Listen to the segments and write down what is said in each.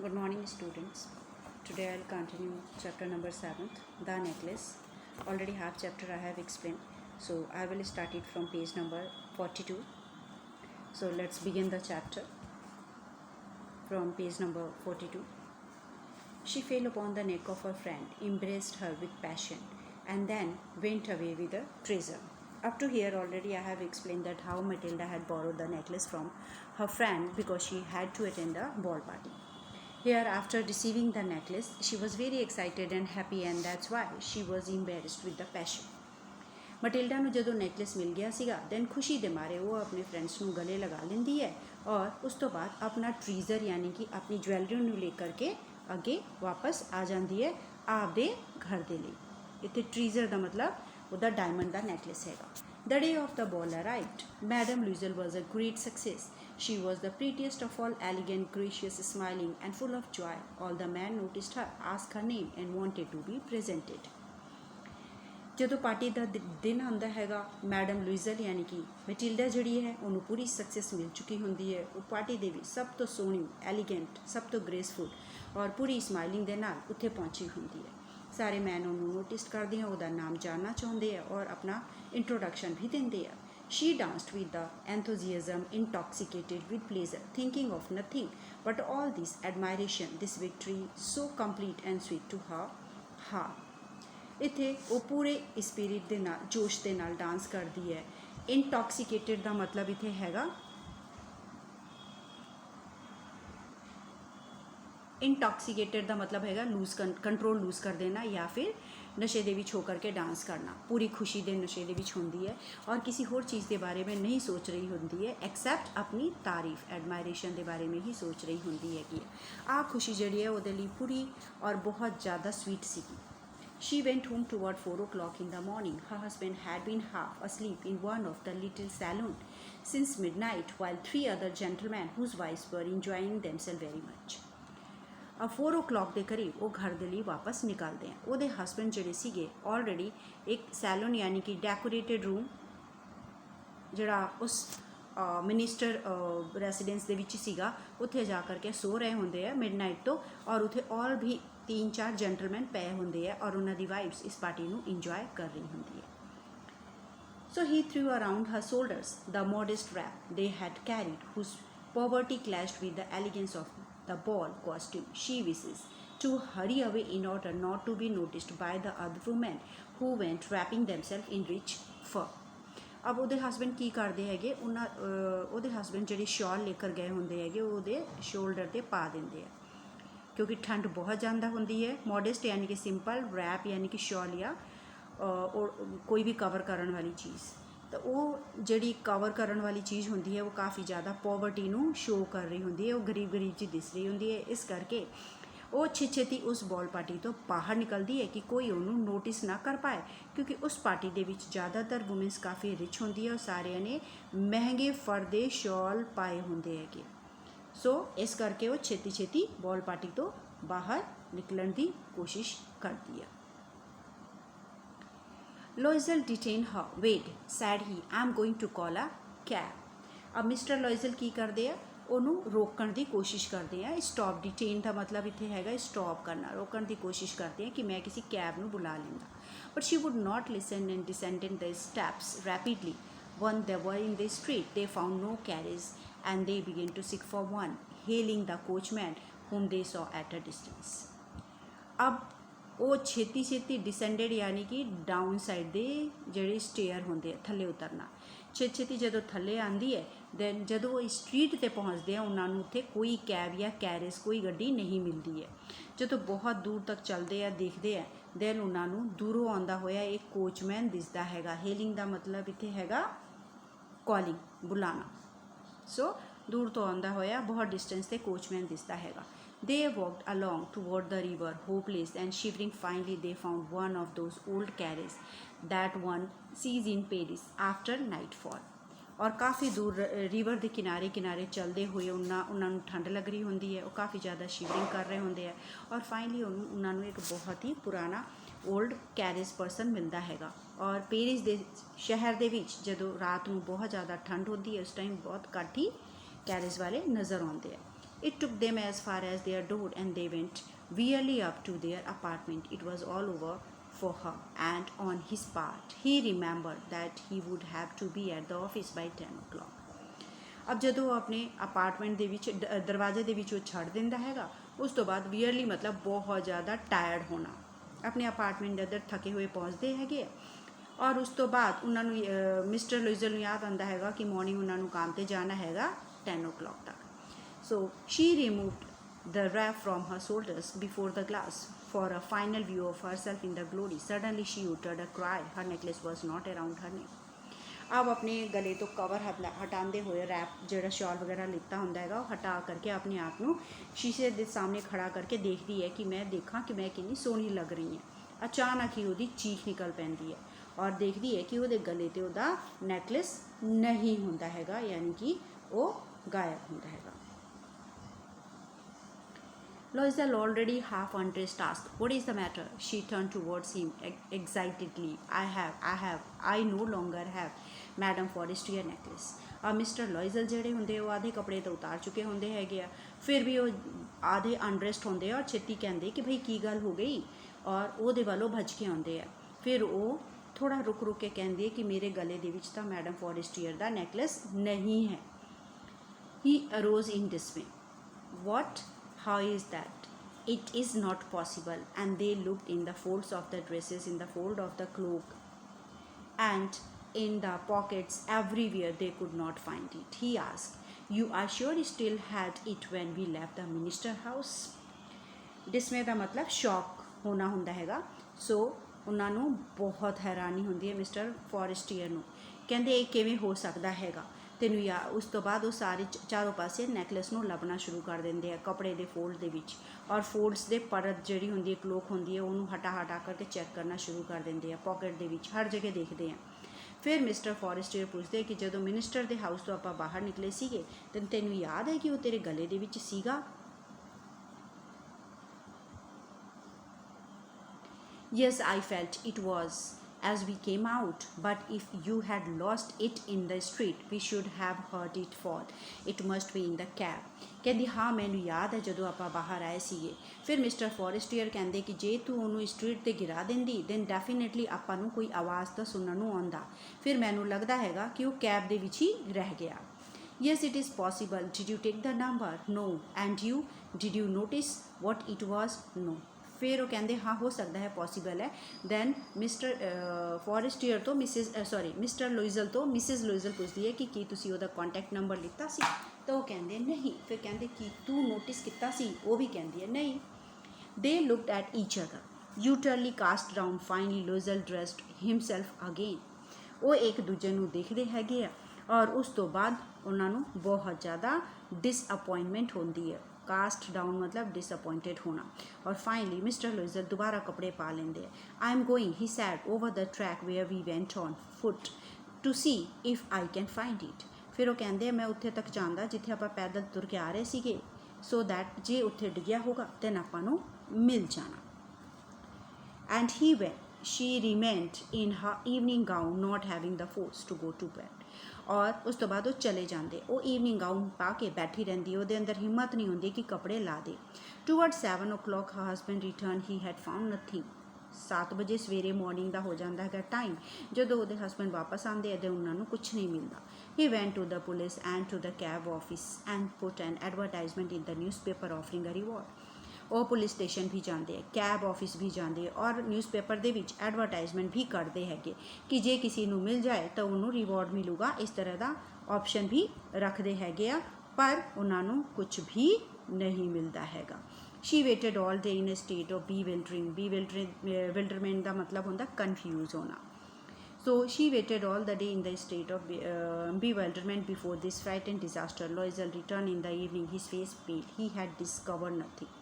Good morning, students. Today I'll continue chapter number 7th, the necklace. Already half chapter I have explained, so I will start it from page number 42. So let's begin the chapter from page number 42. She fell upon the neck of her friend, embraced her with passion, and then went away with the treasure. Up to here already I have explained that how Matilda had borrowed the necklace from her friend because she had to attend a ball party. Here, after receiving the necklace, she was very excited and happy, and that's why she was embarrassed with the passion. ਮਟਿਲਡਾ ਨੂੰ ਜਦੋਂ necklace ਮਿਲ ਗਿਆ ਸੀਗਾ then ਖੁਸ਼ੀ ਦੇ ਮਾਰੇ ਉਹ ਆਪਣੇ friends ਨੂੰ ਗਲੇ ਲਗਾ ਲੈਂਦੀ ਹੈ ਔਰ ਉਸ ਤੋਂ ਬਾਅਦ ਆਪਣਾ ਟਰੀਜ਼ਰ ਯਾਨੀ ਕਿ ਆਪਣੀ ਜਵੈਲਰੀ ਨੂੰ ਲੈ ਕਰਕੇ ਅੱਗੇ ਵਾਪਸ ਆ ਜਾਂਦੀ ਹੈ ਆਪਦੇ ਘਰ ਦੇ ਲਈ। ਇੱਥੇ ਟਰੀਜ਼ਰ ਦਾ ਮਤਲਬ ਉਹਦਾ ਡਾਇਮੰਡ ਦਾ ਨੈਕਲੇਸ ਹੈਗਾ। The day of the ball arrived. Madame Loisel was a great success. She was the prettiest of all, elegant, gracious, smiling, and full of joy. All the men noticed her, asked her name, and wanted to be presented. ਜਦੋਂ party ਦਾ ਦਿਨ ਆਉਂਦਾ ਹੈਗਾ madam ਲੁਇਜ਼ਲ ਯਾਨੀ ਕਿ ਮਟਿਲਡਾ ਜਿਹੜੀ ਹੈ ਉਹਨੂੰ ਪੂਰੀ success ਮਿਲ ਚੁੱਕੀ ਹੁੰਦੀ ਹੈ। ਉਹ ਪਾਰਟੀ ਦੇ ਵਿੱਚ ਸਭ ਤੋਂ ਸੋਹਣੀ, ਐਲੀਗੈਂਟ, ਸਭ ਤੋਂ ਗ੍ਰੇਸਫੁਲ ਔਰ ਪੂਰੀ ਸਮਾਈਲਿੰਗ ਦੇ ਨਾਲ ਉੱਥੇ ਪਹੁੰਚੀ ਹੁੰਦੀ ਹੈ। ਸਾਰੇ ਮੈਨ ਉਹਨੂੰ ਨੋਟਿਸ ਕਰਦੇ ਆ, ਉਹਦਾ ਨਾਮ ਜਾਣਨਾ ਚਾਹੁੰਦੇ ਆ ਔਰ ਆਪਣਾ ਇੰਟਰੋਡਕਸ਼ਨ ਵੀ ਦਿੰਦੇ ਆ। She danced with the enthusiasm, intoxicated with pleasure, thinking of nothing but all this admiration, this victory, so complete and sweet to her heart. ਇੱਥੇ ਉਹ ਪੂਰੇ ਸਪਿਰਿਟ ਦੇ ਨਾਲ, ਜੋਸ਼ ਦੇ ਨਾਲ ਡਾਂਸ ਕਰਦੀ ਹੈ। ਇੰਟੋਕਸੀਕੇਟਡ ਦਾ ਮਤਲਬ ਇੱਥੇ ਹੈਗਾ ਇੰਟੋਕਸੀਕੇਟਡ ਦਾ ਮਤਲਬ ਹੈਗਾ ਕੰਟਰੋਲ ਲੂਜ਼ ਕਰ ਦੇਣਾ ਜਾਂ ਫਿਰ ਨਸ਼ੇ ਦੇ ਵਿੱਚ ਹੋ ਕਰਕੇ ਡਾਂਸ ਕਰਨਾ। ਪੂਰੀ ਖੁਸ਼ੀ ਦੇ ਨਸ਼ੇ ਦੇ ਵਿੱਚ ਹੁੰਦੀ ਹੈ ਔਰ ਕਿਸੇ ਹੋਰ ਚੀਜ਼ ਦੇ ਬਾਰੇ में नहीं सोच रही ਹੁੰਦੀ ਹੈ ਐਕਸੈਪਟ ਆਪਣੀ ਤਾਰੀਫ, ਐਡਮਾਇਰੇਸ਼ਨ ਦੇ ਬਾਰੇ में ही सोच रही ਹੁੰਦੀ ਹੈਗੀ ਹੈ। ਆਹ ਖੁਸ਼ੀ ਜਿਹੜੀ ਹੈ ਉਹਦੇ ਲਈ ਪੂਰੀ ਔਰ ਬਹੁਤ ਜ਼ਿਆਦਾ ਸਵੀਟ ਸੀਗੀ। She went home toward 4 o'clock in the morning. Her husband had been half asleep in one of the little saloon since midnight, while 3 other gentlemen whose wives were enjoying themselves very much. 4 o'clock ਦੇ ਕਰੀਬ ਉਹ ਘਰ ਦੇ ਲਈ ਵਾਪਸ ਨਿਕਲਦੇ ਆ। ਉਹਦੇ ਹਸਬੈਂਡ ਜਿਹੜੇ ਸੀਗੇ ਆਲਰੇਡੀ ਇੱਕ ਸੈਲੂਨ ਯਾਨੀ ਕਿ ਡੈਕੋਰੇਟਡ ਰੂਮ ਜਿਹੜਾ ਉਸ ਮਿਨਿਸਟਰ ਰੈਸੀਡੈਂਸ ਦੇ ਵਿੱਚ ਸੀਗਾ ਉੱਥੇ ਜਾ ਕਰਕੇ ਸੋ ਰਹੇ ਹੁੰਦੇ ਆ ਮਿਡਨਾਈਟ ਤੋਂ ਔਰ ਉੱਥੇ ਔਰ ਵੀ 3-4 ਜੈਂਟਲਮੈਨ ਪਏ ਹੁੰਦੇ ਆ ਔਰ ਉਹਨਾਂ ਦੀ ਵਾਈਫਸ ਇਸ ਪਾਰਟੀ ਨੂੰ ਇੰਜੋਏ ਕਰ ਰਹੀ ਹੁੰਦੀ ਹੈ। So he threw around her shoulders the modest wrap they had carried, whose poverty clashed with the elegance of the ball costume. She wishes to hurry away in order not to be noticed by the other women who went wrapping themselves in rich fur. अब ਉਹਦੇ husband ਕੀ ਕਰਦੇ ਹੈਗੇ ਉਹਦੇ husband ਜਿਹੜੀ ਸ਼ਾਲ ਲੈ ਕੇ ਗਏ ਹੁੰਦੇ ਹੈਗੇ ਉਹਦੇ ਸ਼ੋਲਡਰ 'ਤੇ ਪਾ ਦਿੰਦੇ ਆ ਕਿਉਂਕਿ ਠੰਡ ਬਹੁਤ ਜ਼ਿਆਦਾ ਹੁੰਦੀ ਹੈ। ਮੋਡੈਸਟ ਯਾਨੀ ਕਿ ਸਿੰਪਲ, ਰੈਪ ਯਾਨੀ ਕਿ ਸ਼ਾਲ ਜਾਂ ਕੋਈ ਵੀ ਕਵਰ ਕਰਨ ਵਾਲੀ ਚੀਜ਼, ਤਾਂ ਉਹ ਜਿਹੜੀ ਕਵਰ ਕਰਨ ਵਾਲੀ ਚੀਜ਼ ਹੁੰਦੀ ਹੈ ਉਹ ਕਾਫੀ ਜ਼ਿਆਦਾ ਪੋਵਰਟੀ ਨੂੰ ਸ਼ੋ ਕਰ ਰਹੀ ਹੁੰਦੀ ਹੈ, ਉਹ ਗਰੀਬ ਜਿਹੀ ਦਿਸ ਰਹੀ ਹੁੰਦੀ ਹੈ। ਇਸ ਕਰਕੇ ਉਹ ਛੇਤੀ ਉਸ ਬॉल ਪਾਰਟੀ ਤੋਂ ਬਾਹਰ ਨਿਕਲਦੀ ਹੈ ਕਿ ਕੋਈ ਉਹਨੂੰ ਨੋਟਿਸ ਨਾ ਕਰ ਪਾਏ ਕਿਉਂਕਿ ਉਸ ਪਾਰਟੀ ਦੇ ਵਿੱਚ ਜ਼ਿਆਦਾਤਰ ਵੂਮਨਸ ਕਾਫੀ ਰਿਚ ਹੁੰਦੀ ਹੈ ਔਰ ਸਾਰਿਆਂ ਨੇ ਮਹਿੰਗੇ ਫਰ ਦੇ ਸ਼ਾਲ ਪਾਏ ਹੁੰਦੇ ਹੈਗੇ। ਸੋ ਇਸ ਕਰਕੇ ਉਹ ਛੇਤੀ ਬॉल ਪਾਰਟੀ ਤੋਂ ਬਾਹਰ ਨਿਕਲਣ ਦੀ ਕੋਸ਼ਿਸ਼ ਕਰਦੀ ਹੈ। Loisel detained her. Wait, said he, I'm going to call a cab. अब मिस्टर लॉइजल की करते हैं ਉਹਨੂੰ ਰੋਕਣ ਦੀ ਕੋਸ਼ਿਸ਼ ਕਰਦੇ ਆ। ਸਟਾਪ, ਡਿਟੇਨ ਦਾ ਮਤਲਬ ਇੱਥੇ ਹੈਗਾ ਸਟਾਪ ਕਰਨਾ, ਰੋਕਣ ਦੀ ਕੋਸ਼ਿਸ਼ ਕਰਦੇ ਆ ਕਿ ਮੈਂ ਕਿਸੇ ਕੈਬ ਨੂੰ ਬੁਲਾ ਲੈਂਦਾ। But she would not listen and descended the steps rapidly. When they were in the street, they found no carriage and they began to seek for one, hailing the coachman whom they saw at a distance. अब ਉਹ ਛੇਤੀ ਡਿਸੈਂਡਡ ਯਾਨੀ ਕਿ down side ਦੇ ਜਿਹੜੇ stair ਹੁੰਦੇ ਆ ਥੱਲੇ ਉਤਰਨਾ, ਛੇਤੀ ਜਦੋਂ ਥੱਲੇ ਆਉਂਦੀ ਹੈ ਦੈਨ ਜਦੋਂ ਉਹ ਸਟਰੀਟ 'ਤੇ ਪਹੁੰਚਦੇ ਆ ਉਹਨਾਂ ਨੂੰ ਉੱਥੇ ਕੋਈ ਕੈਬ ਜਾਂ ਕੈਰੇਜ ਕੋਈ ਗੱਡੀ ਨਹੀਂ ਮਿਲਦੀ ਹੈ। ਜਦੋਂ ਬਹੁਤ ਦੂਰ ਤੱਕ ਚੱਲਦੇ ਆ ਦੇਖਦੇ ਆ ਦੈਨ ਉਹਨਾਂ ਨੂੰ ਦੂਰੋਂ ਆਉਂਦਾ ਹੋਇਆ ਇੱਕ ਕੋਚਮੈਨ ਦਿਸਦਾ ਹੈਗਾ। ਹੇਲਿੰਗ ਦਾ ਮਤਲਬ ਇੱਥੇ ਹੈਗਾ ਕਾਲਿੰਗ, ਬੁਲਾਉਣਾ। ਸੋ ਦੂਰ ਤੋਂ ਆਉਂਦਾ ਹੋਇਆ ਬਹੁਤ ਡਿਸਟੈਂਸ 'ਤੇ ਕੋਚਮੈਨ ਦਿਸਦਾ ਹੈਗਾ। They walked along toward the river, hopeless and shivering. Finally, they found one of those old carriages that one sees in Paris after nightfall. और काफ़ी दूर रिवर के किनारे चलते हुए उन्होंने ठंड लग रही होंगी है, वो काफ़ी ज़्यादा शिवरिंग कर रहे होंगे है और फाइनली उन्होंने एक बहुत ही पुराना ओल्ड कैरेज परसन मिलता हैगा। और पेरिस के शहर के जो रात में बहुत ज़्यादा ठंड होती है उस टाइम बहुत घट ही कैरेज वाले नज़र आते हैं। It took them as far as their door and they went wearily up to their apartment. It was all over for her, and on his part, he remembered that he would have to be at the office by 10 o'clock. अब ਜਦੋਂ ਉਹ ਆਪਣੇ apartment ਦੇ ਵਿੱਚ ਦਰਵਾਜ਼ੇ ਦੇ ਵਿੱਚ ਉਹ ਛੱਡ ਦਿੰਦਾ ਹੈਗਾ, ਉਸ ਤੋਂ ਬਾਅਦ ਵੀਅਰਲੀ ਮਤਲਬ ਬਹੁਤ ਜ਼ਿਆਦਾ ਟਾਇਰਡ ਹੋਣਾ, ਆਪਣੇ ਅਪਾਰਟਮੈਂਟ ਦੇ ਅੰਦਰ ਥਕੇ ਹੋਏ ਪਹੁੰਚਦੇ ਹੈਗੇ। ਔਰ ਉਸ ਤੋਂ ਬਾਅਦ ਉਹਨਾਂ ਨੂੰ ਮਿਸਟਰ ਲੁਇਜ਼ਲ ਨੂੰ ਯਾਦ ਆਉਂਦਾ ਹੈਗਾ ਕਿ ਮੋਰਨਿੰਗ ਉਹਨਾਂ ਨੂੰ ਕੰਮ 'ਤੇ ਜਾਣਾ ਹੈਗਾ 10 o'clock ਤੱਕ। So she removed the wrap from her shoulders before the glass for a final view of herself in the glory. Suddenly she uttered a cry. Her necklace was not around her neck. अब अपने गले तो cover हटाते हुए rap जो shawl वगैरह लिता होंगे है वो हटा करके अपने आप को शीशे के सामने खड़ा करके देखती है कि मैं देखा कि मैं कितनी सोहनी लग रही है। अचानक ही वो चीख निकल पैंदी है और देखती है कि वो गले ते उहदा नैकलेस नहीं होंदा हैगा, यानी कि वो गायब होंदा हैगा। Loisel, already half undressed, asked, "What is the matter?" She turned towards him excitedly. I no longer have Madame Forestier necklace. अब मिस्टर लॉइजल ਜਿਹੜੇ ਹੁੰਦੇ ਉਹ ਆधे ਕੱਪੜੇ ਤਾਂ ਉਤਾਰ ਚੁੱਕੇ ਹੁੰਦੇ ਹੈਗੇ ਆ, ਫਿਰ ਵੀ ਉਹ ਆधे ਅਨਰੈਸਟ ਹੁੰਦੇ ਆ ਔਰ ਛੇਤੀ ਕਹਿੰਦੇ ਕਿ ਭਈ ਕੀ ਗੱਲ ਹੋ ਗਈ, ਔਰ ਉਹਦੇ ਵੱਲੋਂ ਭੱਜ ਕੇ ਆਉਂਦੇ ਆ। ਫਿਰ ਉਹ ਥੋੜਾ ਰੁਕ ਕੇ ਕਹਿੰਦੇ ਕਿ ਮੇਰੇ ਗਲੇ ਦੇ ਵਿੱਚ ਤਾਂ ਮੈਡਮ ਫੋਰੈਸਟੀਅਰ ਦਾ ਨੈਕਲੈਸ ਨਹੀਂ ਹੈ। He arose in dismay. What? How is that? It is not possible. And they looked in the folds of the dresses, in the fold of the cloak, and in the pockets everywhere. They could not find it. He asked, "You are sure you still had it when we left the minister house?" Dismay ਦਾ ਮਤਲਬ ਸ਼ੌਕ ਹੋਣਾ ਹੁੰਦਾ ਹੈਗਾ। ਸੋ ਉਹਨਾਂ ਨੂੰ ਬਹੁਤ ਹੈਰਾਨੀ ਹੁੰਦੀ ਹੈ ਮਿਸਟਰ ਫੋਰੈਸਟੀਅਰ ਨੂੰ। ਕਹਿੰਦੇ ਇਹ ਕਿਵੇਂ ਹੋ ਸਕਦਾ ਹੈਗਾ ਤੈਨੂੰ ਯਾਦ। ਉਸ ਤੋਂ ਬਾਅਦ ਉਹ ਸਾਰੇ ਚਾਰੋਂ ਪਾਸੇ ਨੈਕਲੈਸ ਨੂੰ ਲੱਭਣਾ ਸ਼ੁਰੂ ਕਰ ਦਿੰਦੇ ਆ ਕੱਪੜੇ ਦੇ ਫੋਲਡ ਦੇ ਵਿੱਚ, ਔਰ ਫੋਲਡਸ ਦੇ ਪਰਤ ਜਿਹੜੀ ਹੁੰਦੀ ਹੈ ਕਲੋਕ ਹੁੰਦੀ ਹੈ ਉਹਨੂੰ ਹਟਾ ਕਰਕੇ ਚੈੱਕ ਕਰਨਾ ਸ਼ੁਰੂ ਕਰ ਦਿੰਦੇ ਆ, ਪਾਕਟ ਦੇ ਵਿੱਚ ਹਰ ਜਗ੍ਹਾ ਦੇਖਦੇ ਆ। ਫਿਰ ਮਿਸਟਰ ਫੋਰੈਸਟੀਅਰ ਪੁੱਛਦੇ ਕਿ ਜਦੋਂ ਮਿਨਿਸਟਰ ਦੇ ਹਾਊਸ ਤੋਂ ਆਪਾਂ ਬਾਹਰ ਨਿਕਲੇ ਸੀਗੇ ਤੈਨੂੰ ਯਾਦ ਹੈ ਕਿ ਉਹ ਤੇਰੇ ਗਲੇ ਦੇ ਵਿੱਚ ਸੀਗਾ? Yes, I felt it was as we came out, but if you had lost it in the street, we should have heard it fall. It must be in the cab. ਕਹਿੰਦੀ ਹਾਂ ਮੈਨੂੰ ਯਾਦ ਹੈ ਜਦੋਂ ਆਪਾਂ ਬਾਹਰ ਆਏ ਸੀਗੇ। ਫਿਰ ਮਿਸਟਰ ਫੋਰੈਸਟੀਅਰ ਕਹਿੰਦੇ ਕਿ ਜੇ ਤੂੰ ਉਹਨੂੰ ਸਟਰੀਟ 'ਤੇ ਗਿਰਾ ਦਿੰਦੀ ਦੈਨ ਡੈਫੀਨੇਟਲੀ ਆਪਾਂ ਨੂੰ ਕੋਈ ਆਵਾਜ਼ ਤਾਂ ਸੁਣਨ ਨੂੰ ਆਉਂਦਾ। ਫਿਰ ਮੈਨੂੰ ਲੱਗਦਾ ਹੈਗਾ ਕਿ ਉਹ ਕੈਬ ਦੇ ਵਿੱਚ ਹੀ ਰਹਿ ਗਿਆ। Yes, it is possible. Did you take the number? No. And you? Did you notice what it was? No. ਫਿਰ ਉਹ ਕਹਿੰਦੇ ਹਾਂ ਹੋ ਸਕਦਾ ਹੈ ਪੋਸੀਬਲ ਹੈ। ਦੈਨ ਮਿਸਟਰ ਫੋਰੈਸਟੀਅਰ ਤੋਂ ਮਿਸਟਰ ਲੁਇਜ਼ਲ ਤੋਂ ਮਿਸਿਸ ਲੁਇਜ਼ਲ ਪੁੱਛਦੀ ਹੈ ਕਿ ਕੀ ਤੁਸੀਂ ਉਹਦਾ ਕੰਟੈਕਟ ਨੰਬਰ ਲਿੱਤਾ ਸੀ? ਤਾਂ ਉਹ ਕਹਿੰਦੇ ਨਹੀਂ। ਫਿਰ ਕਹਿੰਦੇ ਕੀ ਤੂੰ ਨੋਟਿਸ ਕੀਤਾ ਸੀ? ਉਹ ਵੀ ਕਹਿੰਦੀ ਹੈ ਨਹੀਂ। They looked at each other utterly cast down. Finally Loisel dressed himself again. ਉਹ ਇੱਕ ਦੂਜੇ ਨੂੰ ਦੇਖਦੇ ਹੈਗੇ ਆ ਔਰ ਉਸ ਤੋਂ ਬਾਅਦ ਉਹਨਾਂ ਨੂੰ ਬਹੁਤ ਜ਼ਿਆਦਾ ਡਿਸਅਪੋਇੰਟਮੈਂਟ ਹੁੰਦੀ ਹੈ। कास्ट डाउन मतलब डिसअपॉइंटेड होना। और फाइनली मिस्टर लुइजल दोबारा कपड़े पा लेंगे। I am going, he said, over the track where we went on foot to see if I can find it. फिर वो कहते मैं उत्थे तक जांदा जिथे आप पैदल तुर के आ रहे सीगे, सो दैट जे उत्थे डिग्या होगा दैन आपां नूं मिल जाना। And he went. She remained in her evening gown, not having the force to go to bed. और उस तो बाद वो चले जाते। वो ईवनिंग गाउन पा के बैठी रही, वो अंदर हिम्मत नहीं होंगी कि कपड़े ला दे। Toward 7 o'clock her husband returned. He had found nothing. 7 ਵਜੇ ਸਵੇਰੇ ਮੋਰਨਿੰਗ ਦਾ ਹੋ ਜਾਂਦਾ ਹੈਗਾ ਟਾਈਮ। ਜਦੋਂ ਉਹਦੇ ਹਸਬੈਂਡ ਵਾਪਸ ਆਉਂਦੇ ਤੇ ਉਹਨਾਂ ਨੂੰ ਕੁਛ ਨਹੀਂ ਮਿਲਦਾ। He went to the police and to the cab office and put an advertisement in the newspaper offering a reward. ਉਹ ਪੁਲਿਸ ਸਟੇਸ਼ਨ ਵੀ ਜਾਂਦੇ ਹੈ, ਕੈਬ ਆਫਿਸ ਵੀ ਜਾਂਦੇ ਔਰ ਨਿਊਜ਼ਪੇਪਰ ਦੇ ਵਿੱਚ ਐਡਵਰਟਾਈਜ਼ਮੈਂਟ ਵੀ ਕਰਦੇ ਹੈਗੇ ਕਿ ਜੇ ਕਿਸੇ ਨੂੰ ਮਿਲ ਜਾਏ ਤਾਂ ਉਹਨੂੰ ਰਿਵਾਰਡ ਮਿਲੂਗਾ। ਇਸ ਤਰ੍ਹਾਂ ਦਾ ਆਪਸ਼ਨ ਵੀ ਰੱਖਦੇ ਹੈਗੇ ਆ, ਪਰ ਉਹਨਾਂ ਨੂੰ ਕੁਝ ਵੀ ਨਹੀਂ ਮਿਲਦਾ ਹੈਗਾ। She waited all day in a state of bewilderment ਦਾ ਮਤਲਬ ਹੁੰਦਾ ਕਨਫਿਊਜ਼ ਹੋਣਾ। So she waited all the day in the state of bewilderment before this frightened disaster. Loisel returned in the evening, his face pale. He had discovered nothing.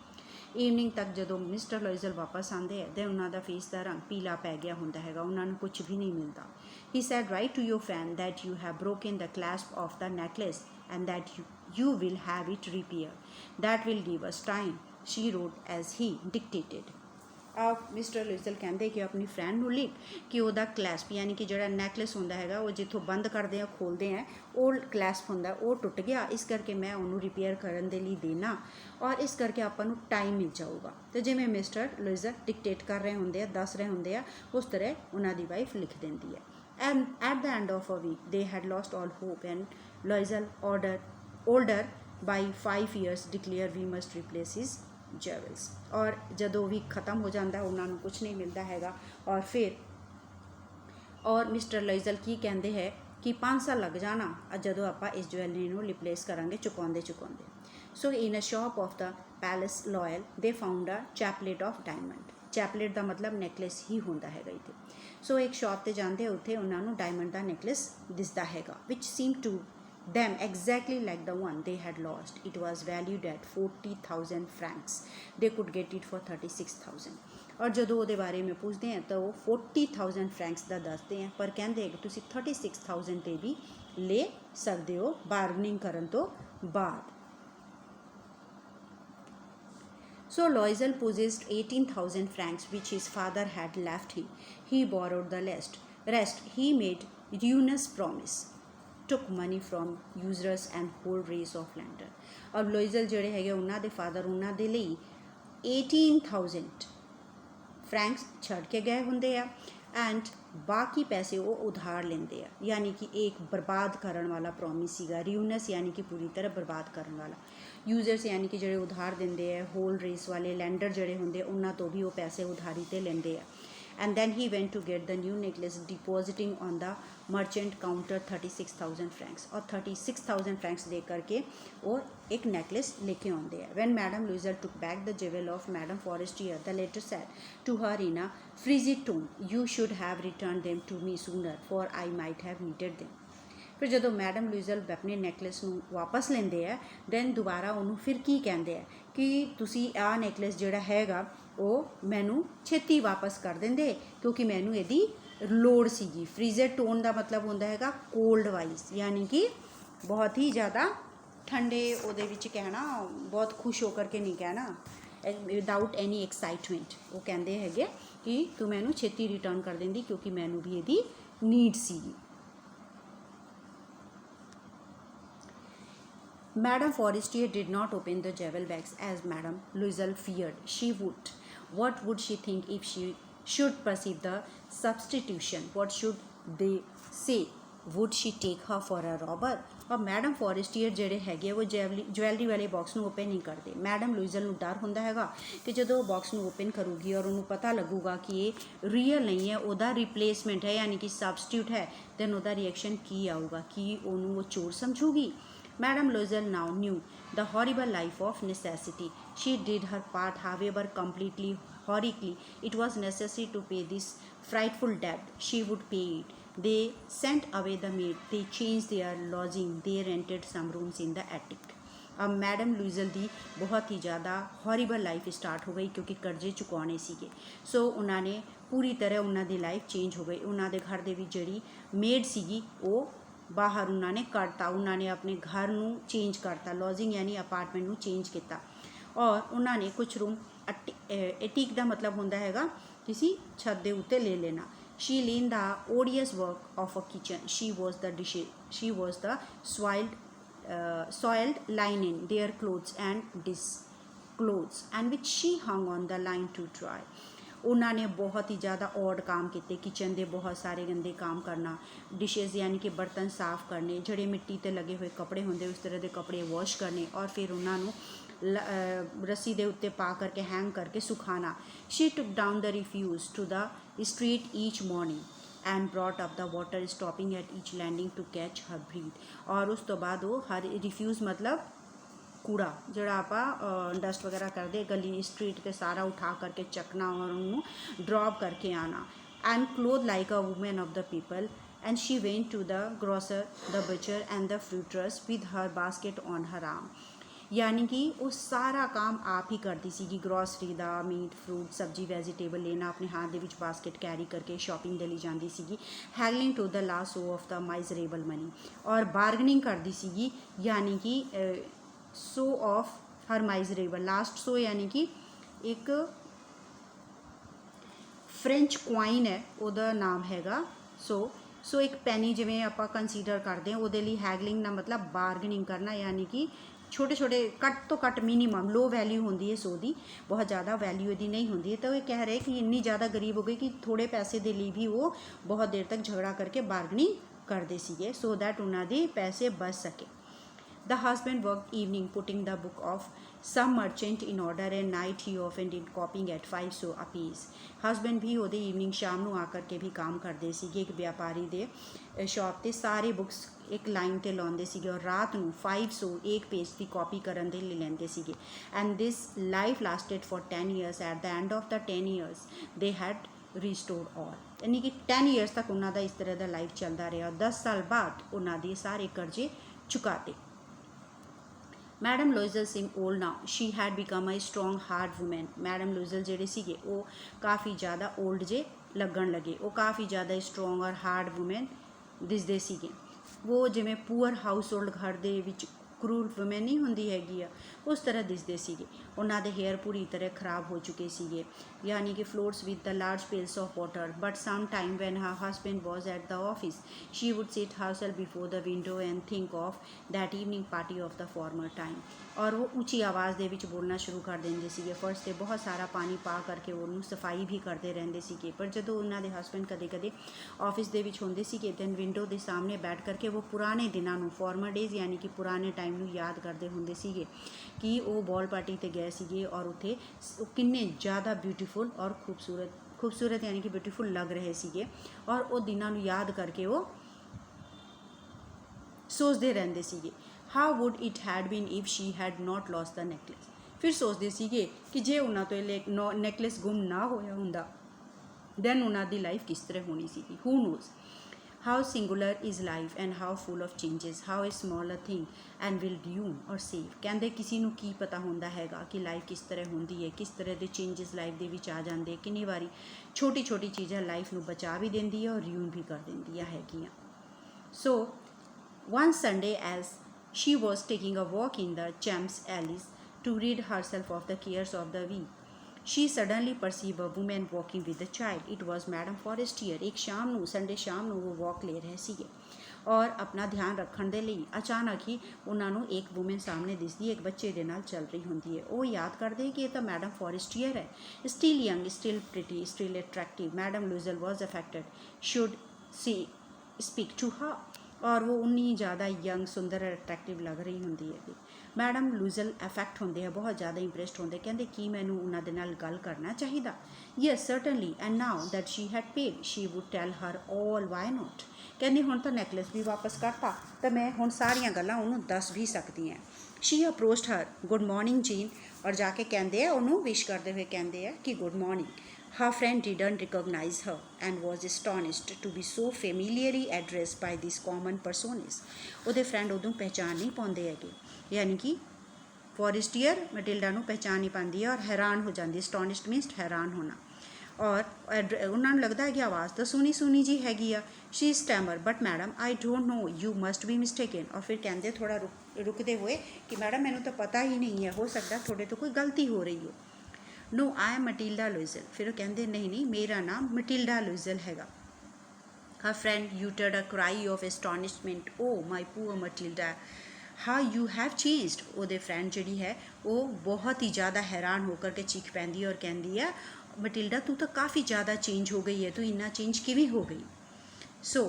Evening ਤੱਕ ਜਦੋਂ mister ਲੁਇਜ਼ਲ ਵਾਪਸ ਆਉਂਦੇ ਹੈ ਤੇ ਉਹਨਾਂ ਦਾ ਫੇਸ ਦਾ ਰੰਗ ਪੀਲਾ ਪੈ ਗਿਆ ਹੁੰਦਾ ਹੈਗਾ, ਉਹਨਾਂ ਨੂੰ ਕੁਝ ਵੀ ਨਹੀਂ ਮਿਲਦਾ। He said, write to your friend that you have broken the clasp of the necklace and that you will have it repaired. That will give us time. She wrote as he dictated. आप mister लुइजल कहते कि अपनी friend ਨੂੰ ਲਿਖ ਕਿ ਉਹਦਾ ਕਲੈਸਪ ਯਾਨੀ ਕਿ ਜਿਹੜਾ ਨੈਕਲੇਸ ਹੁੰਦਾ ਹੈਗਾ ਉਹ ਜਿੱਥੋਂ ਬੰਦ ਕਰਦੇ ਆ ਖੋਲਦੇ ਆ ਉਹ ਕਲੈਸਪ ਹੁੰਦਾ ਉਹ ਟੁੱਟ ਗਿਆ, ਇਸ ਕਰਕੇ ਮੈਂ ਉਹਨੂੰ ਰਿਪੇਅਰ ਕਰਨ ਦੇ ਲਈ ਦੇਣਾ ਔਰ ਇਸ ਕਰਕੇ ਆਪਾਂ ਨੂੰ ਟਾਈਮ ਮਿਲ ਜਾਊਗਾ। ਤੇ ਜਿਵੇਂ ਮਿਸਟਰ ਲੁइजल ਡਿਕਟੇਟ ਕਰ ਰਹੇ ਹੁੰਦੇ ਆ, ਦੱਸ ਰਹੇ ਹੁੰਦੇ ਆ, ਉਸ ਤਰ੍ਹਾਂ ਉਹਨਾਂ ਦੀ ਵਾਈਫ ਲਿਖ ਦਿੰਦੀ ਹੈ। And at the end of a week they had lost all hope and Loisel older by 5 years declared we must replace his jewels। और जदों भी ख़त्म हो जाता उन्होंने कुछ नहीं मिलता हैगा और फिर और मिस्टर लॉइजल की कहते हैं कि 5 साल लग जाना जदों आप इस ज्वैलरी को रिप्लेस करांगे चुकाते चुकाते। So in a shop of the Palais Royal they found a chaplet of diamond. Chaplet का मतलब नैकलेस ही होंदा हैगा इत्थे। सो एक शॉप ते जाते उत्थे उन्होंने डायमंड का नैकलेस दिसदा हैगा which seem to them exactly like the one they had lost। It was valued at 40,000 francs। they could get it for 36,000। और जदों वो बारे में पूछते हैं तो वो 40,000 फ्रैंक्स का दसते हैं पर कहते हैं कि तुसी 36,000 ते भी ले सकते हो बार्गनिंग करन तो बाद। So Loisel possessed 18,000 francs which his father had left him। He borrowed the rest। He made ruinous promise, took money from usurers and whole race of lender। अब Loisel ਜਿਹੜੇ ਹੈਗੇ ਉਹਨਾਂ ਦੇ ਫਾਦਰ ਉਹਨਾਂ ਦੇ ਲਈ 18,000 फ्रैंक्स छड़ के गए होंगे आ एंड बाकी पैसे वो उधार लेंदे आ, यानी कि एक बर्बाद करन वाला प्रॉमिस सीगा। रियूनस यानी कि पूरी तरह बर्बाद करन वाला। यूजर्स यानी कि ਜਿਹੜੇ उधार देंदे आ, होल रेस वाले लैंडर ਜਿਹੜੇ ਹੁੰਦੇ ਉਹਨਾਂ ਤੋਂ ਵੀ ਉਹ ਪੈਸੇ ਉਧਾਰੀ ਤੇ ਲੈਂਦੇ ਆ। and then he went to get the new necklace depositing on the merchant counter 36,000 francs और 36,000 francs दे करके और एक necklace लेके आते हैं। when Madame Loisel took back the jewel of Madame Forestier the latter said to her in a frigid tone, you should have returned them to me sooner for I might have needed them। फिर जो madam लुइजल अपने necklace ਨੂੰ वापस लेंदे है then दोबारा ਉਹਨੂੰ फिर की कहते हैं कि तुसी आ नैकलेस ਜਿਹੜਾ ਹੈਗਾ ਉਹ ਮੈਨੂੰ ਛੇਤੀ ਵਾਪਸ ਕਰ ਦਿੰਦੇ ਕਿਉਂਕਿ ਮੈਨੂੰ ਇਹਦੀ ਲੋੜ ਸੀਗੀ। ਫਰੀਜ਼ਡ ਟੋਨ ਦਾ ਮਤਲਬ ਹੁੰਦਾ ਹੈਗਾ ਕੋਲਡ ਵਾਈਜ਼ ਯਾਨੀ ਕਿ ਬਹੁਤ ਹੀ ਜ਼ਿਆਦਾ ਠੰਡੇ ਉਹਦੇ ਵਿੱਚ ਕਹਿਣਾ, ਬਹੁਤ ਖੁਸ਼ ਹੋ ਕਰਕੇ ਨਹੀਂ ਕਹਿਣਾ, ਵਿਦਾਊਟ ਐਨੀ ਐਕਸਾਈਟਮੈਂਟ। ਉਹ ਕਹਿੰਦੇ ਹੈਗੇ ਕਿ ਤੂੰ ਮੈਨੂੰ ਛੇਤੀ ਰਿਟਰਨ ਕਰ ਦਿੰਦੀ ਕਿਉਂਕਿ ਮੈਨੂੰ ਵੀ ਇਹਦੀ ਨੀਡ ਸੀਗੀ। Madame Forestier did not open the jewel bags as Madame Loisel feared she would। What would she think if she should perceive the substitution? What should they say? Would she take her for a robber? और madam Forestier ਜਿਹੜੇ ਹੈਗੇ ਉਹ jewellery ਵਾਲੇ box ਨੂੰ open ਨਹੀਂ ਕਰਦੇ। Madam ਲੁइजल ਨੂੰ ਡਰ ਹੁੰਦਾ ਹੈਗਾ ਕਿ ਜਦੋਂ ਉਹ ਬਾਕਸ ਨੂੰ ਓਪਨ ਕਰੂਗੀ ਔਰ ਉਹਨੂੰ ਪਤਾ ਲੱਗੂਗਾ ਕਿ ਇਹ ਰੀਅਲ ਨਹੀਂ ਹੈ, ਉਹਦਾ ਰਿਪਲੇਸਮੈਂਟ ਹੈ ਯਾਨੀ ਕਿ ਸਬਸਟੀਟਿਊਟ ਹੈ, ਦੈਨ ਉਹਦਾ ਰਿਐਕਸ਼ਨ ਕੀ ਆਊਗਾ, ਕਿ ਉਹਨੂੰ ਉਹ ਚੋਰ ਸਮਝੂਗੀ। Madame Loisel now knew the horrible life of necessity। She did her part, however, completely horribly। It was necessary to pay this frightful debt। She would pay it। They sent away the maid। They changed their lodging। They rented some rooms in the attic। अब madam लुइजल ਦੀ बहुत ही ज़्यादा horrible life start हो गई क्योंकि कर्जे चुकाने सीगे। सो उन्होंने पूरी तरह उन्होंने लाइफ चेंज हो गई। उन्होंने घर ਦੇ ਵਿੱਚ ਜਿਹੜੀ मेड ਸੀਗੀ ਉਹ बाहर उन्होंने करता, उन्होंने अपने घर ਨੂੰ चेंज करता, लॉजिंग यानी अपार्टमेंट ਨੂੰ चेंज किया और उन्होंने कुछ रूम एटीक का मतलब होंदा हैगा किसी छत के उत्ते ले लेना। She lean the ओडियस work of a kitchen. She was the soiled linen their clothes and disclothes and which she hung on the line to dry। उन्होंने बहुत ही ज़्यादा ऑड काम किए, किचन के बहुत सारे गंदे काम करना, डिशेज़ यानी कि बर्तन साफ़ करने, जड़े मिट्टी ते लगे हुए कपड़े होंगे उस तरह के कपड़े वॉश करने और फिर उन्होंने रस्सी के उत्ते पा करके हैंग करके सुखाना। She took down the refuse to the street each morning and brought up the water stopping at each landing to catch her breath. और उस तो बाद वो हर रिफ्यूज़ मतलब कूड़ा जोड़ा आप डस्ट वगैरह करते गली स्ट्रीट के सारा उठा करके चकना और उन्होंने ड्रॉप करके आना। And cloth like a woman of the people and she went to the grocer the butcher and the fruiterers with her basket on her arm. यानी कि वो सारा काम आप ही करती सी, ग्रोसरी का मीट फ्रूट सब्जी वैजीटेबल लेना अपने हाथ के बास्केट कैरी करके शॉपिंग के लिए जाती सी। Haggling to the last sou of the miserable money और बार्गनिंग करती सी यानी कि sou of her miserable. Last sou यानी कि एक ਫ੍ਰੈਂਚ ਕੁਆइन ਹੈ, ਉਹਦਾ ਨਾਮ ਹੈਗਾ ਸੋ ਇੱਕ ਪੈਨੀ ਜਿਵੇਂ ਆਪਾਂ ਕੰਸੀਡਰ ਕਰਦੇ ਹਾਂ, ਉਹਦੇ ਲਈ ਹੈਗਲਿੰਗ ਦਾ ਮਤਲਬ ਬਾਰਗਨਿੰਗ ਕਰਨਾ, ਯਾਨੀ ਕਿ ਛੋਟੇ ਛੋਟੇ ਘੱਟ ਤੋਂ ਘੱਟ ਮਿਨੀਮਮ ਲੋ ਵੈਲਿਊ ਹੁੰਦੀ ਹੈ 100 ਦੀ, ਬਹੁਤ ਜ਼ਿਆਦਾ ਵੈਲਿਊ ਇਹਦੀ ਨਹੀਂ ਹੁੰਦੀ ਹੈ। ਤਾਂ ਇਹ ਕਹਿ ਰਹੇ ਕਿ ਇੰਨੀ ਜ਼ਿਆਦਾ ਗਰੀਬ ਹੋ ਗਏ ਕਿ ਥੋੜ੍ਹੇ ਪੈਸੇ ਦੇ ਲਈ ਵੀ ਉਹ ਬਹੁਤ ਦੇਰ ਤੱਕ ਝਗੜਾ ਕਰਕੇ ਬਾਰਗਨਿੰਗ ਕਰਦੇ ਸੀਗੇ, ਸੋ ਦੈਟ ਉਹਨਾਂ ਦੇ ਪੈਸੇ ਬਚ ਸਕੇ। The husband worked evening putting the book of some merchant in order, and night he often did copying at 5 so apiece. Husband भी ਉਹਦੇ evening ਸ਼ਾਮ ਨੂੰ ਆ ਕਰਕੇ ਵੀ ਕੰਮ ਕਰਦੇ ਸੀਗੇ ਇੱਕ ਵਿਆਪਾਰੀ ਦੇ ਸ਼ਾਪ 'ਤੇ, ਸਾਰੇ ਬੁੱਕਸ ਇੱਕ ਲਾਈਨ 'ਤੇ ਲਾਉਂਦੇ ਸੀਗੇ ਔਰ ਰਾਤ ਨੂੰ 500 ਇੱਕ ਪੇਜ ਦੀ ਕਾਪੀ ਕਰਨ ਦੇ ਲਈ ਲੈਂਦੇ ਸੀਗੇ। And this life lasted for 10 years. At the end of the 10 years they had restored all, ਯਾਨੀ ਕਿ 10 years ਤੱਕ ਉਹਨਾਂ ਦਾ ਇਸ ਤਰ੍ਹਾਂ ਦਾ ਲਾਈਫ ਚੱਲਦਾ ਰਿਹਾ। 10 ਸਾਲ ਬਾਅਦ ਉਹਨਾਂ ਦੇ ਸਾਰੇ ਕਰਜ਼ੇ ਚੁਕਾਤੇ। Madam Loisel seemed old now. She had become a strong hard woman. Madam Loisel ਜਿਹੜੇ ਸੀਗੇ ਉਹ ਕਾਫੀ ਜ਼ਿਆਦਾ ਓਲਡ ਜੇ ਲੱਗਣ ਲੱਗੇ, ਉਹ ਕਾਫੀ ਜ਼ਿਆਦਾ ਸਟਰੋਂਗ ਔਰ ਹਾਰਡ ਵੂਮੈਨ ਦਿਸਦੇ ਸੀਗੇ। ਉਹ ਜਿਵੇਂ ਪੂਅਰ ਹਾਊਸ ਹੋਲਡ ਘਰ ਦੇ ਵਿੱਚ ਕਰੂਰ ਵੂਮੈਨ ਨਹੀਂ ਹੁੰਦੀ ਹੈਗੀ ਆ, ਉਸ ਤਰ੍ਹਾਂ ਦਿਸਦੇ ਸੀਗੇ। ਉਹਨਾਂ ਦੇ ਹੇਅਰ ਪੂਰੀ ਤਰ੍ਹਾਂ ਖਰਾਬ ਹੋ ਚੁੱਕੇ ਸੀਗੇ, ਯਾਨੀ ਕਿ floats with the large pails of water. But some time when her husband was at the office she would sit herself before the window and think of that evening party of the former time. ਔਰ ਉਹ ਉੱਚੀ ਆਵਾਜ਼ ਦੇ ਵਿੱਚ ਬੋਲਣਾ ਸ਼ੁਰੂ ਕਰ ਦਿੰਦੇ ਸੀਗੇ। ਫਰਸ਼ 'ਤੇ ਬਹੁਤ ਸਾਰਾ ਪਾਣੀ ਪਾ ਕਰਕੇ ਉਹਨੂੰ ਸਫਾਈ ਵੀ ਕਰਦੇ ਰਹਿੰਦੇ ਸੀਗੇ। ਪਰ ਜਦੋਂ ਉਹਨਾਂ ਦੇ ਹਸਬੈਂਡ ਕਦੇ ਕਦੇ ਆਫਿਸ ਦੇ ਵਿੱਚ ਹੁੰਦੇ ਸੀਗੇ ਦੈਨ ਵਿੰਡੋ ਦੇ ਸਾਹਮਣੇ ਬੈਠ ਕਰਕੇ ਉਹ ਪੁਰਾਣੇ ਦਿਨਾਂ ਨੂੰ, ਫਾਰਮਰ ਡੇਜ਼ ਯਾਨੀ ਕਿ ਪੁਰਾਣੇ ਟਾਈਮ ਨੂੰ ਯਾਦ ਕਰਦੇ ਹੁੰਦੇ ਸੀਗੇ ਕਿ ਉਹ ਬਾਲ ਪਾਰਟੀ 'ਤੇ ਗਏ ਸੀਗੇ ਔਰ ਉੱਥੇ ਉਹ ਕਿੰਨੇ ਜ਼ਿਆਦਾ ਬਿਊਟੀਫੁਲ ਔਰ ਖੂਬਸੂਰਤ ਯਾਨੀ ਕਿ ਬਿਊਟੀਫੁਲ ਲੱਗ ਰਹੇ ਸੀਗੇ। ਔਰ ਉਹ ਦਿਨਾਂ ਨੂੰ ਯਾਦ ਕਰਕੇ ਉਹ ਸੋਚਦੇ ਰਹਿੰਦੇ ਸੀਗੇ how would it had been if she had not lost the necklace. ਫਿਰ ਸੋਚਦੇ ਸੀਗੇ ਕਿ ਜੇ ਉਹਨਾਂ ਤੋਂ ਇਹ ਨੈਕਲੈਸ ਗੁੰਮ ਨਾ ਹੋਇਆ ਹੁੰਦਾ ਦੈਨ ਉਹਨਾਂ ਦੀ ਲਾਈਫ ਕਿਸ ਤਰ੍ਹਾਂ ਹੋਣੀ ਸੀਗੀ। Who knows how singular is life and how full of changes, how a small a thing and will ruin or save. ਕਹਿੰਦੇ ਕਿਸੇ ਨੂੰ ਕੀ ਪਤਾ ਹੁੰਦਾ ਹੈਗਾ ਕਿ ਲਾਈਫ ਕਿਸ ਤਰ੍ਹਾਂ ਹੁੰਦੀ ਹੈ, ਕਿਸ ਤਰ੍ਹਾਂ ਦੇ ਚੇਂਜਿਸ ਲਾਈਫ ਦੇ ਵਿੱਚ ਆ ਜਾਂਦੇ। ਕਿੰਨੀ ਵਾਰੀ ਛੋਟੀ ਛੋਟੀ ਚੀਜ਼ਾਂ ਲਾਈਫ ਨੂੰ ਬਚਾ ਵੀ ਦਿੰਦੀ ਹੈ ਔਰ ਰਿਊਨ ਵੀ ਕਰ ਦਿੰਦੀਆਂ ਹੈਗੀਆਂ। ਸੋ one Sunday, as she was taking a walk in the Champs Alleys to rid herself of the cares of the week, she suddenly perceived a woman walking with a child. It was Madame Forestier. एक शाम ਨੂੰ Sunday ਸ਼ਾਮ ਨੂੰ ਉਹ ਵਾਕ ਲੈ ਰਹੇ ਸੀਗੇ ਔਰ ਆਪਣਾ ਧਿਆਨ ਰੱਖਣ ਦੇ ਲਈ ਅਚਾਨਕ ਹੀ ਉਹਨਾਂ ਨੂੰ ਇੱਕ ਵੂਮਨ ਸਾਹਮਣੇ ਦਿਸਦੀ ਹੈ, ਇੱਕ ਬੱਚੇ ਦੇ ਨਾਲ ਚੱਲ ਰਹੀ ਹੁੰਦੀ ਹੈ। ਉਹ ਯਾਦ ਕਰਦੇ ਕਿ ਇਹ ਤਾਂ ਮੈਡਮ ਫੋਰੈਸਟੀਅਰ ਹੈ, still young, still pretty, still attractive. Madam Loisel was affected, should she speak to her. ਔਰ ਉਹ ਉਨੀ ਜ਼ਿਆਦਾ ਯੰਗ, ਸੁੰਦਰ, ਅਟਰੈਕਟਿਵ ਲੱਗ ਰਹੀ ਹੁੰਦੀ ਹੈਗੀ। ਮੈਡਮ ਲੂਜ਼ਲ ਅਫੈਕਟ ਹੁੰਦੇ ਆ, ਬਹੁਤ ਜ਼ਿਆਦਾ ਇੰਪਰੈਸਡ ਹੁੰਦੇ। ਕਹਿੰਦੇ ਕੀ ਮੈਨੂੰ ਉਹਨਾਂ ਦੇ ਨਾਲ ਗੱਲ ਕਰਨਾ ਚਾਹੀਦਾ? Yes certainly, and now that she had paid she would tell her all, why not. ਕਹਿੰਦੀ ਹੁਣ ਤਾਂ ਨੈਕਲੈਸ ਵੀ ਵਾਪਸ ਕਰਤਾ ਤਾਂ ਮੈਂ ਹੁਣ ਸਾਰੀਆਂ ਗੱਲਾਂ ਉਹਨੂੰ ਦੱਸ ਵੀ ਸਕਦੀ ਹਾਂ। ਸ਼ੀ ਅਪਰੋਚਡ ਹਰ, ਗੁੱਡ ਮਾਰਨਿੰਗ ਜੀਨ, ਔਰ ਜਾ ਕੇ ਕਹਿੰਦੇ ਆ ਉਹਨੂੰ ਵਿਸ਼ ਕਰਦੇ ਹੋਏ ਕਹਿੰਦੇ ਆ ਕਿ good morning. Her friend didn't recognize her and was astonished to be so familiarly addressed by these common personas. ਉਹਦੇ ਫਰੈਂਡ ਉਦੋਂ ਪਹਿਚਾਣ ਨਹੀਂ ਪਾਉਂਦੇ ਹੈਗੇ, ਯਾਨੀ ਕਿ ਫੋਰੈਸਟੀਅਰ ਮਟਿਲਡਾ ਨੂੰ ਪਹਿਚਾਣ ਨਹੀਂ ਪਾਉਂਦੀ ਹੈ ਔਰ ਹੈਰਾਨ ਹੋ ਜਾਂਦੀ। ਅਸਟੋਨਿਸ਼ਡ ਮੀਨਸ ਹੈਰਾਨ ਹੋਣਾ। ਔਰ ਉਹਨਾਂ ਨੂੰ ਲੱਗਦਾ ਹੈ ਕਿ ਆਵਾਜ਼ ਤਾਂ ਸੁਣੀ ਸੁਣੀ ਜੀ ਹੈਗੀ ਆ। She stammer, but madam I don't know, you must be mistaken. ਔਰ ਫਿਰ ਕਹਿੰਦੇ ਥੋੜ੍ਹਾ ਰੁਕਦੇ ਹੋਏ ਕਿ ਮੈਡਮ ਮੈਨੂੰ ਤਾਂ ਪਤਾ ਹੀ ਨਹੀਂ ਹੈ, ਹੋ ਸਕਦਾ ਤੁਹਾਡੇ ਤੋਂ ਕੋਈ ਗਲਤੀ ਹੋ ਰਹੀ ਹੋ। No I am Matilda Loisel. फिर वो कहते नहीं मेरा नाम मटिल्डा लुइजल हैगा। Her friend uttered a cry of astonishment, oh my poor Matilda, how you have changed. ਉਹਦੇ फ्रेंड ਜਿਹੜੀ ਹੈ ਉਹ ਬਹੁਤ ਹੀ ਜ਼ਿਆਦਾ ਹੈਰਾਨ ਹੋकर के ਚੀਖ ਪੈਂਦੀ ਔਰ ਕਹਿੰਦੀ ਹੈ ਮਟਿਲਡਾ ਤੂੰ ਤਾਂ ਕਾਫੀ ਜ਼ਿਆਦਾ ਚੇਂਜ ਹੋ ਗਈ ਹੈ, ਤੂੰ ਇੰਨਾ ਚੇਂਜ ਕਿਵੇਂ ਹੋ ਗਈ। ਸੋ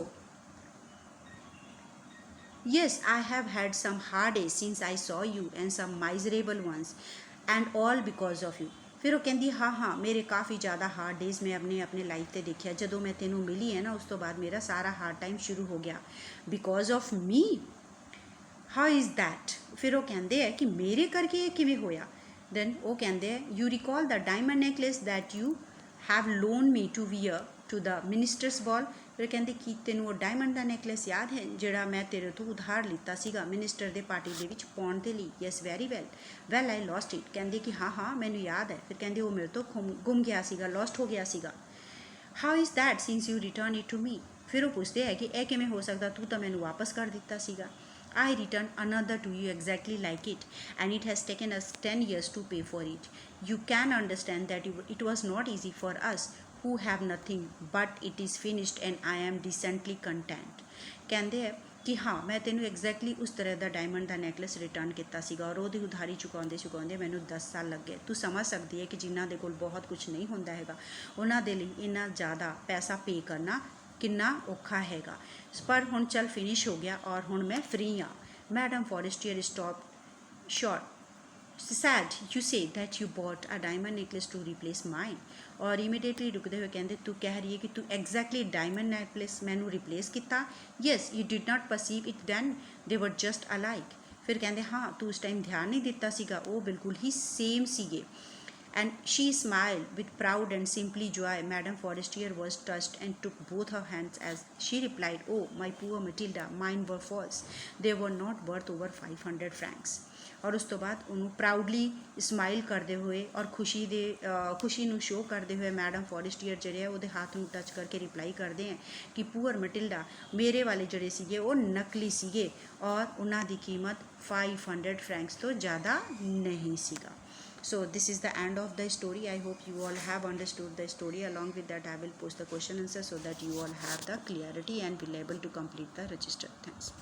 yes, I have had some hard days since I saw you and some miserable ones and all because of you। ਫਿਰ ਉਹ ਕਹਿੰਦੀ ਹਾਂ ਮੇਰੇ ਕਾਫੀ ਜ਼ਿਆਦਾ ਹਾਰਡ ਡੇਜ਼ ਮੈਂ ਆਪਣੇ ਲਾਈਫ 'ਤੇ ਦੇਖਿਆ। ਜਦੋਂ ਮੈਂ ਤੈਨੂੰ ਮਿਲੀ ਹੈ ਨਾ ਉਸ ਤੋਂ ਬਾਅਦ ਮੇਰਾ ਸਾਰਾ ਹਾਰਡ ਟਾਈਮ ਸ਼ੁਰੂ ਹੋ ਗਿਆ। Because of me, how is that. ਫਿਰ ਉਹ ਕਹਿੰਦੇ ਹੈ ਕਿ ਮੇਰੇ ਕਰਕੇ ਇਹ ਕਿਵੇਂ ਹੋਇਆ। ਦੈਨ ਉਹ ਕਹਿੰਦੇ ਹੈ you recall the diamond necklace that you have loan me to wear to the minister's ball. ਫਿਰ ਕਹਿੰਦੇ ਕਿ ਤੈਨੂੰ ਉਹ ਡਾਇਮੰਡ ਦਾ ਨੈਕਲੇਸ ਯਾਦ ਹੈ ਜਿਹੜਾ ਮੈਂ ਤੇਰੇ ਤੋਂ ਉਧਾਰ ਲਿੱਤਾ ਸੀਗਾ ਮਿਨਿਸਟਰ ਦੇ ਪਾਰਟੀ ਦੇ ਵਿੱਚ ਪਾਉਣ ਦੇ ਲਈ। Yes very well I lost it. ਕਹਿੰਦੇ ਕਿ ਹਾਂ ਮੈਨੂੰ ਯਾਦ ਹੈ। ਫਿਰ ਕਹਿੰਦੇ ਉਹ ਮੇਰੇ ਤੋਂ ਗੁੰਮ ਗਿਆ ਸੀਗਾ, ਲੋਸਟ ਹੋ ਗਿਆ ਸੀਗਾ। How is that since you return it to me. ਫਿਰ ਉਹ ਪੁੱਛਦੇ ਹੈ ਕਿ ਇਹ ਕਿਵੇਂ ਹੋ ਸਕਦਾ, ਤੂੰ ਤਾਂ ਮੈਨੂੰ ਵਾਪਸ ਕਰ ਦਿੱਤਾ ਸੀਗਾ। I returned another to you exactly like it, and it has taken us 10 years to pay for it. You can understand that it was not easy for us who have nothing but it is finished and I am decently content। ਕਹਿੰਦੇ ਹੈ ਕਿ ਹਾਂ ਮੈਂ ਤੈਨੂੰ exactly ਉਸ ਤਰ੍ਹਾਂ ਦਾ diamond ਦਾ necklace return ਕੀਤਾ ਸੀਗਾ ਔਰ ਉਹਦੀ ਉਧਾਰੀ ਚੁਕਾਉਂਦੇ ਮੈਨੂੰ 10 ਸਾਲ ਲੱਗੇ। ਤੂੰ ਸਮਝ ਸਕਦੀ ਹੈ ਕਿ ਜਿਨ੍ਹਾਂ ਦੇ ਕੋਲ ਬਹੁਤ ਕੁਝ ਨਹੀਂ ਹੁੰਦਾ ਹੈਗਾ ਉਹਨਾਂ ਦੇ ਲਈ ਇੰਨਾ ਜ਼ਿਆਦਾ ਪੈਸਾ ਪੇ ਕਰਨਾ ਕਿੰਨਾ ਔਖਾ ਹੈਗਾ। ਪਰ ਹੁਣ ਚੱਲ ਫਿਨਿਸ਼ ਹੋ ਗਿਆ ਔਰ ਹੁਣ ਮੈਂ ਫ੍ਰੀ ਹਾਂ। Madam Forestier stop short sad you say that you bought a diamond necklace to replace mine। और immediately रुकते हुए कहते तू कह रही है कि तू exactly diamond necklace मैनू replace किता। yes you did not perceive it then they were just alike। फिर कहते हाँ तू उस टाइम ध्यान नहीं दिता सीगा वो बिल्कुल ही सेम सीगे। And she smiled with proud and simply joy। Madame Forestier was touched and took both her hands as she replied, oh my poor Matilda, mine were false, they were not worth over 500 francs। और उस तो बाद उन्होंने proudly smile करते हुए और खुशी ਨੂੰ शो करते हुए मैडम फॉरेस्टियर ਜਿਹੜੇ ਉਹਦੇ ਹੱਥ ਨੂੰ ਟੱਚ ਕਰਕੇ ਰਿਪਲਾਈ ਕਰਦੇ हैं कि पुअर मटिल्डा मेरे वाले ਜਿਹੜੇ ਸੀਗੇ ਉਹ ਨਕਲੀ ਸੀਗੇ और ਉਹਨਾਂ ਦੀ ਕੀਮਤ 500 फ्रैंक्स ਤੋਂ ज़्यादा नहीं ਸੀਗਾ। So this is the end of the story। I hope you all have understood the story। Along with that I will post the question answer so that you all have the clarity and will able to complete the register। Thanks।